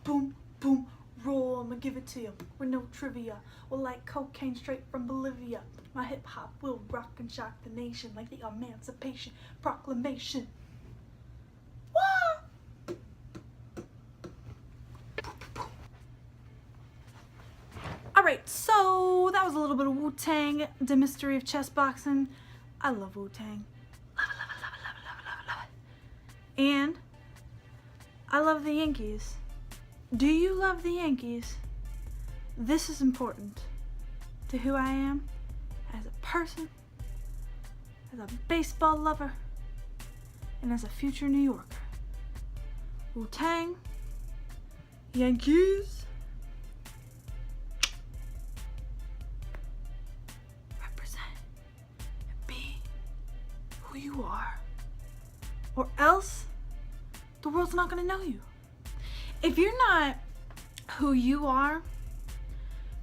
boom, boom, roll, I'ma give it to you with no trivia. Well, like cocaine straight from Bolivia. My hip hop will rock and shock the nation like the Emancipation Proclamation. What? Alright, so that was a little bit of Wu-Tang, The Mystery of Chess Boxing. I love Wu-Tang. Love it, love it, love it, love it, love it, love it, love it. And I love the Yankees. Do you love the Yankees? This is important to who I am as a person, as a baseball lover, and as a future New Yorker. Wu-Tang, Yankees, represent and be who you are, or else the world's not gonna know you. If you're not who you are,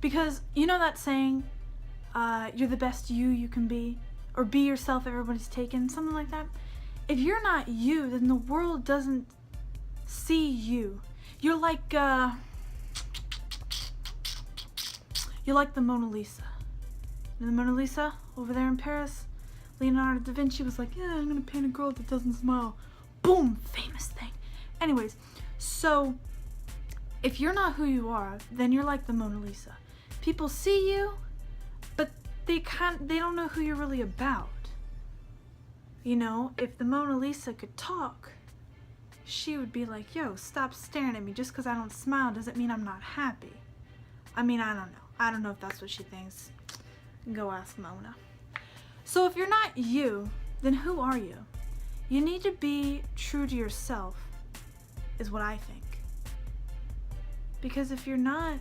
because you know that saying, you're the best you can be, or be yourself, everybody's taken, something like that. If you're not you, then the world doesn't see you. You're like the Mona Lisa. You know the Mona Lisa over there in Paris? Leonardo da Vinci was like, yeah, I'm gonna paint a girl that doesn't smile. Boom, famous thing. Anyways, so if you're not who you are, then you're like the Mona Lisa. People see you, but they don't know who you're really about. You know, if the Mona Lisa could talk, she would be like, yo, stop staring at me. Just because I don't smile doesn't mean I'm not happy. I mean, I don't know. I don't know if that's what she thinks. Go ask Mona. So if you're not you, then who are you? You need to be true to yourself, is what I think. Because if you're not,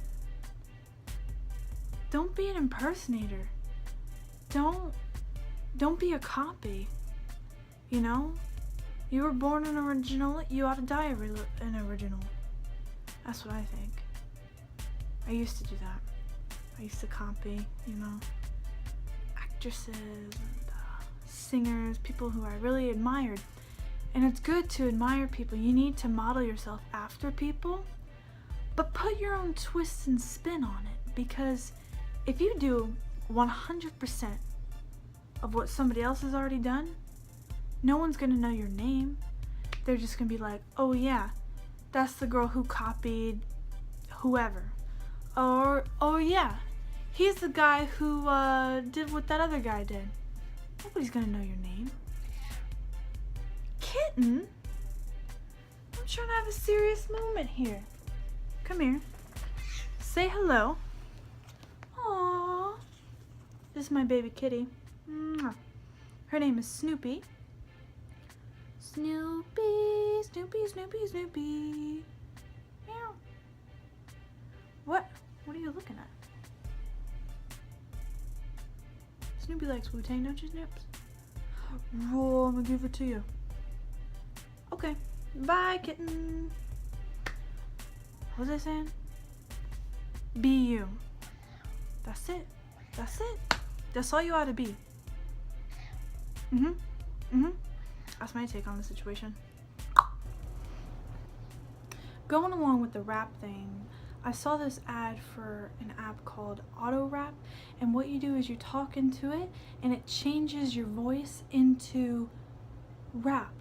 don't be an impersonator. Don't be a copy. You know? You were born an original, you ought to die an original. That's what I think. I used to do that. I used to copy, you know, actresses and singers, people who I really admired. And it's good to admire people. You need to model yourself after people, but put your own twist and spin on it. Because if you do 100% of what somebody else has already done, no one's gonna know your name. They're just gonna be like, oh yeah, that's the girl who copied whoever. Or, oh yeah, he's the guy who did what that other guy did. Nobody's gonna know your name. Kitten? I'm trying to have a serious moment here. Come here. Say hello. Aww. This is my baby kitty. Mwah. Her name is Snoopy. Snoopy, Snoopy, Snoopy, Snoopy. Meow. What? What are you looking at? Snoopy likes Wu-Tang, don't you, Snoops? Whoa, I'm gonna give it to you. Okay. Bye, kitten. What was I saying? Be you. That's it. That's it. That's all you ought to be. That's my take on the situation. Going along with the rap thing, I saw this ad for an app called Auto Rap, and what you do is you talk into it and it changes your voice into rap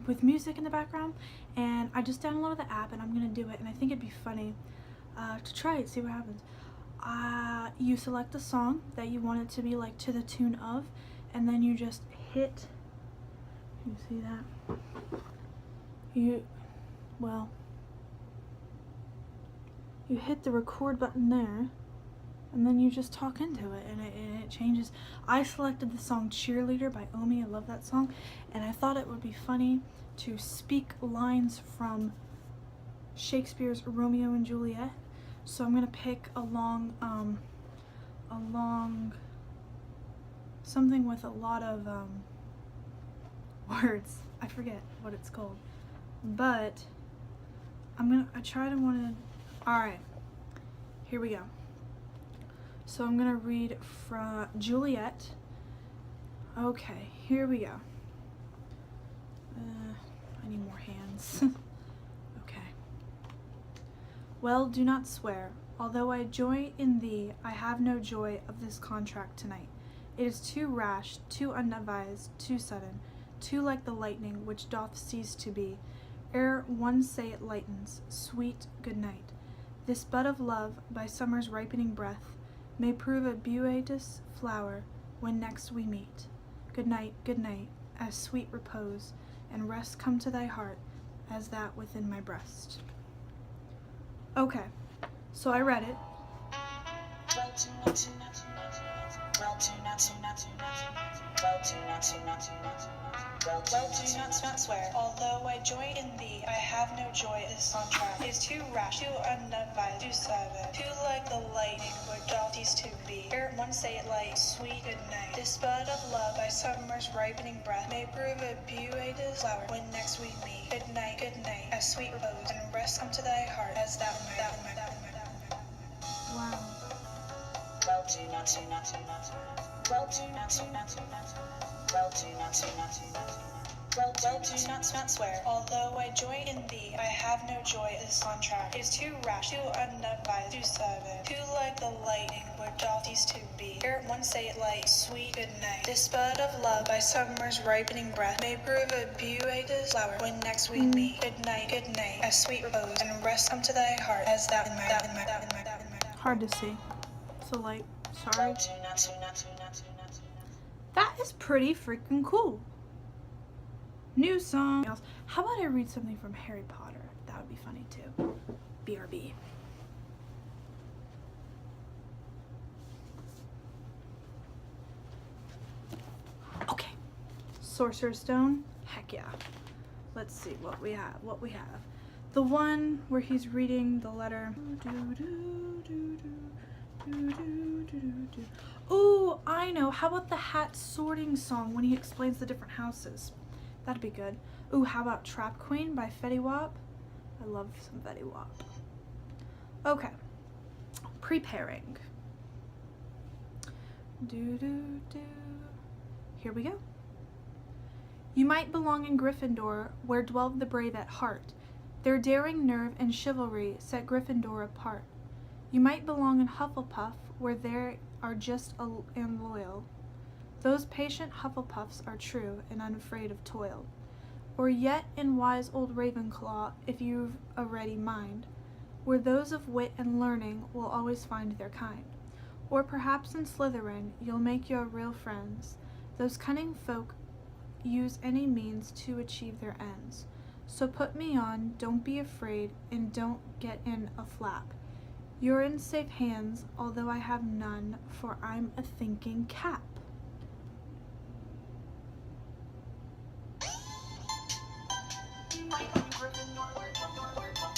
with music in the background. And I just downloaded the app and I'm gonna do it, and I think it'd be funny to try it, see what happens. You select a song that you want it to be like to the tune of, and then you just hit, you see that? You hit the record button there, and then you just talk into it, and it changes. I selected the song Cheerleader by Omi. I love that song, and I thought it would be funny to speak lines from Shakespeare's Romeo and Juliet. So I'm gonna pick a long something with a lot of words. I forget what it's called, but alright, here we go. So I'm gonna read from Juliet. Okay, here we go. I need more hands. Okay. Well, do not swear. Although I joy in thee, I have no joy of this contract tonight. It is too rash, too unadvised, too sudden, too like the lightning which doth cease to be, ere one say it lightens. Sweet good night. This bud of love, by summer's ripening breath, may prove a beauteous flower when next we meet. Good night, as sweet repose and rest come to thy heart as that within my breast. Okay, so I read it. Well, do not swear. Although I joy in thee, I have no joy. This contract is too rash, too unadvised, too sudden, too like the lightning which doth cease to be. Ere one say it light, sweet good night. This bud of love, by summer's ripening breath, may prove a beauteous flower when next we meet. Good night, as sweet repose and rest come to thy heart as that in my. Wow. Well, do not. Well, do not swear. Although I joy in thee, I have no joy. This contract is too rash, too unadvised, too sudden, too like the lightning which doth cease to be. Ere one say it light, sweet good night. This bud of love, by summer's ripening breath, may prove a beauteous flower when next we meet. Good night, as sweet repose and rest come to thy heart as that in my. Hard to see. So light. Sorry. That is pretty freaking cool. New song. How about I read something from Harry Potter? That would be funny too. BRB. Okay. Sorcerer's Stone. Heck yeah. Let's see what we have. The one where he's reading the letter. Ooh, I know. How about the hat sorting song when he explains the different houses? That'd be good. Ooh, how about Trap Queen by Fetty Wap? I love some Fetty Wap. Okay. Preparing. Here we go. You might belong in Gryffindor, where dwelled the brave at heart. Their daring nerve and chivalry set Gryffindor apart. You might belong in Hufflepuff, where they are just and loyal. Those patient Hufflepuffs are true and unafraid of toil. Or yet in wise old Ravenclaw, if you've a ready mind, where those of wit and learning will always find their kind. Or perhaps in Slytherin you'll make your real friends. Those cunning folk use any means to achieve their ends. So put me on, don't be afraid, and don't get in a flap. You're in safe hands, although I have none, for I'm a thinking cap.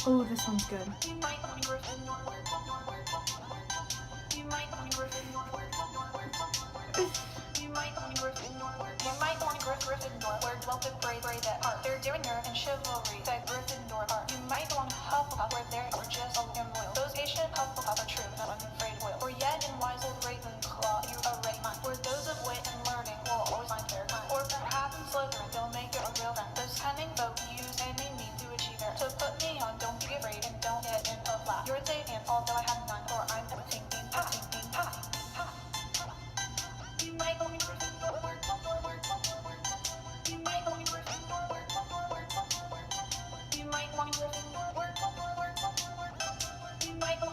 Oh, this one's good. Gryffindor, where dwelt the brave at heart. Their daring nerve and chivalry set Gryffindor apart. You might belong to Hufflepuff, where they are just and loyal. Those patient Hufflepuff are true, not unafraid of oil. Or yet in wise old Ravenclaw, you already mind, where those of wit and learning will always find their kind. Or perhaps in Slytherin, they'll make you a real friend. Those cunning folk use any means to achieve their ends. So put me on, don't be afraid, and don't get in a flap. You're in safe hands, although I have none, for I'm thinking, You might belong in Gryffindor,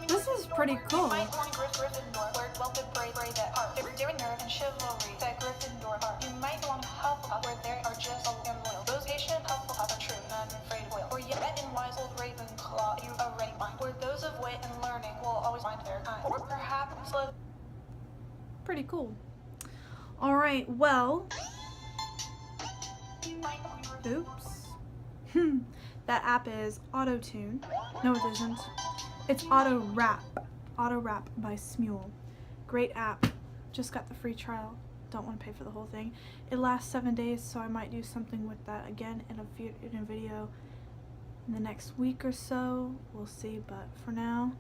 This is pretty cool. You might belong in Gryffindor, where dwelt the brave at heart. Their daring nerve and chivalry set Gryffindor apart. You might belong to Hufflepuff, where they are just and loyal. Those patient Hufflepuff are true, not afraid of oil. Or yet in wise old Ravenclaw, you already mind, where those of wit and learning will always find their kind. Or perhaps pretty cool. All right, well. Oops. That app is Auto-Tune. No, it isn't. It's Auto-Rap. Auto-Rap by Smule. Great app. Just got the free trial. Don't want to pay for the whole thing. It lasts 7 days, so I might do something with that again in a video in the next week or so. We'll see, but for now,